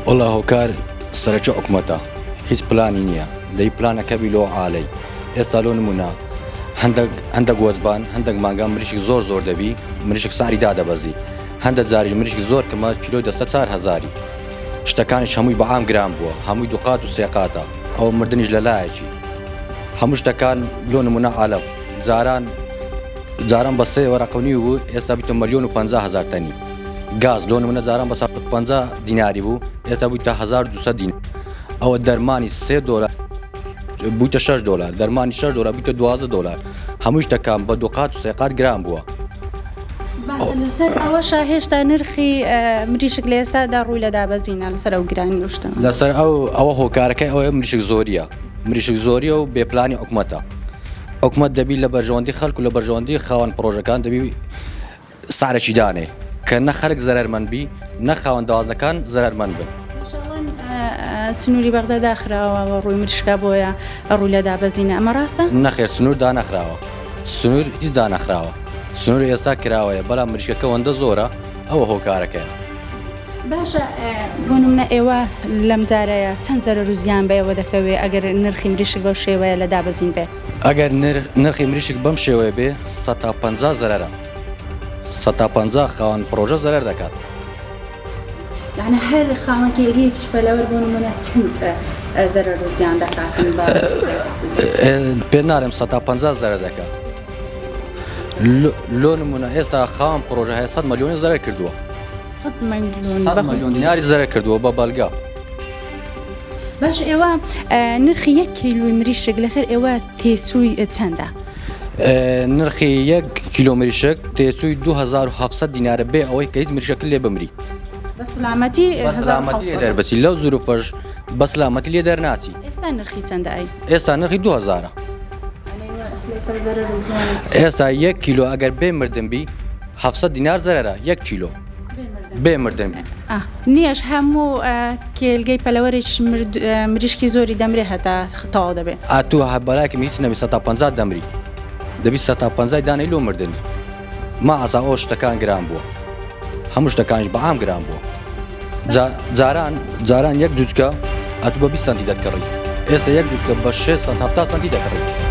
والله هۆکار سەرچە حکومەتە هیچ پلانی نییە دەی پلانەکە بیلۆ عالی ئێستا لۆ نمونە هەندێک وەزبان هەندێک مانگان مریشک زۆر دەبی مریشک ساری دادەبەزی هەندێک جاری مریشک زۆر کەمە کیلۆی دەستە 4000 شتەکانیش هەمووی بەعام گران بووە هەمووی دوقات و سێقاتە ئەوە مردنیش لە لایەکی هەموو شتەکان لۆ نمونە عالەم جاران بە 3 وەرەقەونی بوو ئێستا بیتە 1,050,000 تەنی گاز لۆ نمونە جاران بە 150 دیناری بوو ئێستا بوویتە 1200 دینار ئەوە دەرمانی $3 بوویتە $6 دەرمانی $6 بوویتە $12 هەموو شتەکان بە دوقات و سێقات گران بووە لەسەر ئەوەش هێشتا نرخی مریشک لە ئێستادا ڕووی لە دابەزینە لەسەر ئەو گرانی شتن لەسەر ئەوە هۆکارەکەی ئەوە مریشک زۆریە و بێپلانی حکومەتە حکومەت دەبی لە بەرژەوەندی خەڵک و لە بەرژەوەندی خاوەن پرۆژەکان دەبی سعرێکی دانێ کە نە خەڵک زەرەرمەند بی نە خاوەنداوازنەکان زەرەرمەند بن سنووری بەغدا داخراوە ڕووی مریشکا بۆیە ڕووی لە دابەزینە ئەمە ڕاستە؟ نەخێر سنوور دانەخراوە سنوور هیچ دانەخراوە سنوور ئێستا کراوەیە بەڵام مریشکەکە وەندە زۆرە ئەوە هۆکارەکەیە باشە بۆ نمونە ئێوە لەم جارەیە چەند زەرەر و زیان بەیەوە دەکەوێت ئەگەر نرخی مریشک بەو شێوەیە لە دابەزین بێ ئەگەر نرخی مریشک بەم شێوەیە بێ 150 زەرەرە 150 خاوەن پرۆژە زەرەر دەکات یعنی هەر خاوەنکێریەکیش بەلەوەر بۆ نمونە چەند زەرەر و زیان دەکاتن پێ نارێم 150 زەرەر دەکات لۆ نمونە ئێستا خاوەن پرۆژە هەیە 100 ملیۆنی زەرەر کردووە 100 ملیۆن دیناری زەرەر کردووە بە بەڵگا باش ئێوە نرخی 1 کیلۆی مریشک لەسەر ئێوە تێچووی چەندە؟ نرخی 1 کیلۆ مریشک تێچووی 2700 دینارە بێ ئەوەی کە هیچ مریشکە لێ بمری بەسلامەتی دەربەچی لەو زروفەش بەسلامەتی لێ دەرناچی ئێستا نرخی چەندە ئەی؟ ئێستا نرخی 2000 ئێستا 1 کیلۆ ئەگەر بێ مردن بی 700 دینار زەرەرە 1 کیلۆ بێ مردن نییەش هەموو کێلگەی پەلەوەرێک مریشکی زۆری دەمرێ هەتا تەواو دەبێت ئاتوو هەبەلاکم هیچ نەبی 150 دەمری دەبی 150 دانەی لۆ مردن ما ئاسا ئەو شتەکان گران بووە هەموو شتەکانش بەعام گران بووە جاران 1 جوچکە ئەتوو بە 20 سنتی دەکڕی ئێستا 1 جوچکە بە 6 سنت 70 سنتی دەکڕی